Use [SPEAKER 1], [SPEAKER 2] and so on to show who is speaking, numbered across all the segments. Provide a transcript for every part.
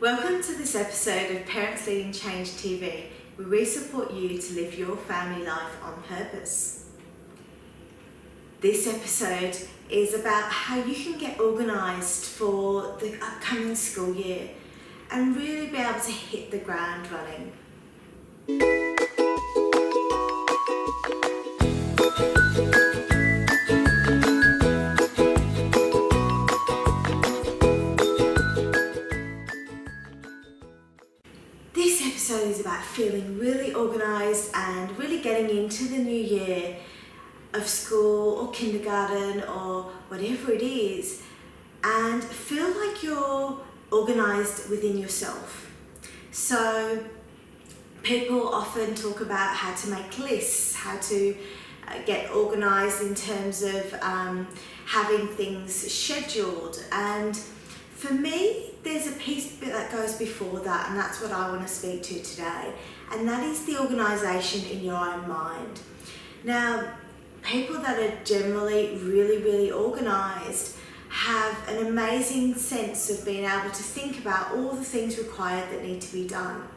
[SPEAKER 1] Welcome to this episode of Parents Leading Change TV, where we support you to live your family life on purpose. This episode is about how you can get organised for the upcoming school year and really be able to hit the ground running. This episode is about feeling really organised and really getting into the new year of school or kindergarten or whatever it is, and feel like you're organised within yourself. So people often talk about how to make lists, how to get organised in terms of having things scheduled, and for me there's a piece that goes before that, and that's what I want to speak to today, and that is the organisation in your own mind. Now, people that are generally really organised have an amazing sense of being able to think about all the things required that need to be done.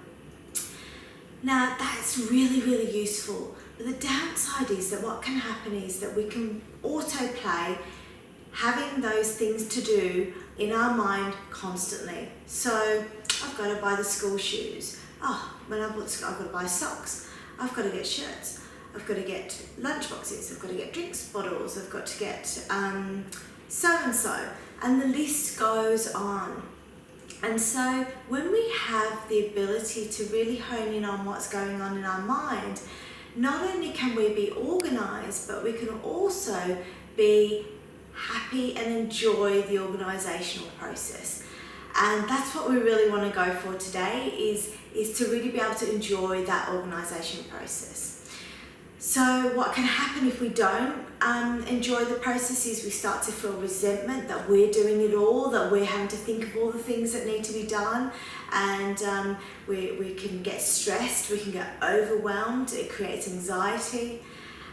[SPEAKER 1] Now, that's really useful, but the downside is that what can happen is that we can autoplay having those things to do in our mind constantly. So I've got to buy the school shoes. When I've got to buy socks. I've got to get shirts. I've got to get lunch boxes. I've got to get drinks bottles. I've got to get so and so, and the list goes on. And so when we have the ability to really hone in on what's going on in our mind, not only can we be organised, but we can also be happy and enjoy the organisational process. And that's what we really want to go for today, is to really be able to enjoy that organisational process. So what can happen if we don't enjoy the process is we start to feel resentment that we're doing it all, that we're having to think of all the things that need to be done, and we can get stressed, we can get overwhelmed, it creates anxiety.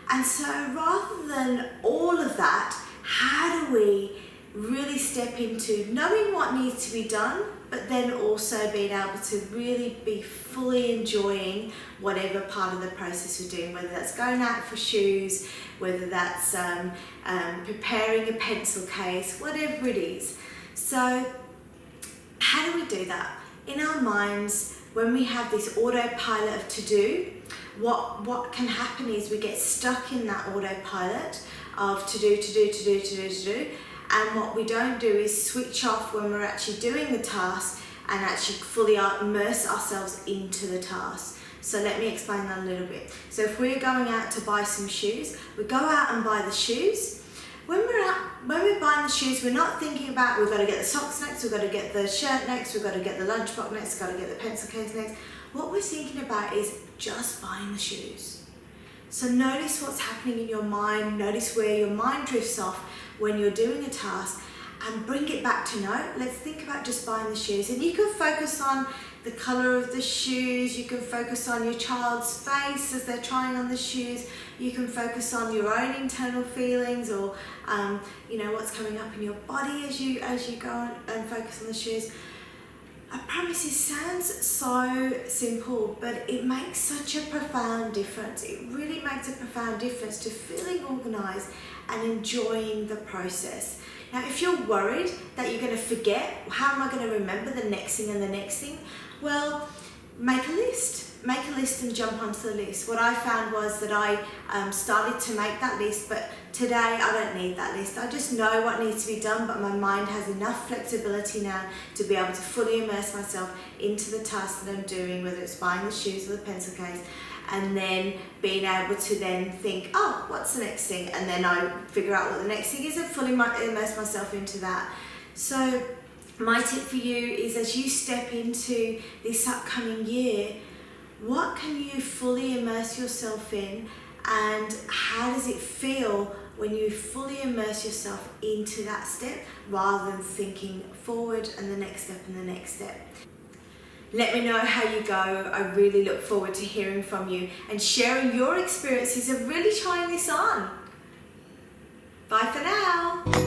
[SPEAKER 1] And so rather than all of that, how do we really step into knowing what needs to be done, but then also being able to really be fully enjoying whatever part of the process we're doing, whether that's going out for shoes, whether that's preparing a pencil case, whatever it is. So how do we do that? In our minds, when we have this autopilot of to-do, what can happen is we get stuck in that autopilot of to do, and what we don't do is switch off when we're actually doing the task and actually fully immerse ourselves into the task. So let me explain that a little bit. So if we're going out to buy some shoes, we go out and buy the shoes. When we're buying the shoes, we're not thinking about we've got to get the socks next, we've got to get the shirt next, we've got to get the lunchbox next, we've got to get the pencil case next. What we're thinking about is just buying the shoes. So notice what's happening in your mind, notice where your mind drifts off when you're doing a task, and bring it back to no, let's think about just buying the shoes. And you can focus on the colour of the shoes, you can focus on your child's face as they're trying on the shoes, you can focus on your own internal feelings, or what's coming up in your body as you go and focus on the shoes. I promise it sounds so simple, but it makes such a profound difference. It really makes a profound difference to feeling organised and enjoying the process. Now, if you're worried that you're going to forget, how am I going to remember the next thing and the next thing? Well, make a list. Make a list and jump onto the list. What I found was that I started to make that list, but today I don't need that list. I just know what needs to be done, but my mind has enough flexibility now to be able to fully immerse myself into the task that I'm doing, whether it's buying the shoes or the pencil case, and then being able to then think, what's the next thing? And then I figure out what the next thing is and fully immerse myself into that. So my tip for you is, as you step into this upcoming year, what can you fully immerse yourself in, and how does it feel when you fully immerse yourself into that step rather than thinking forward and the next step and the next step? Let me know how you go. I really look forward to hearing from you and sharing your experiences of really trying this on. Bye for now.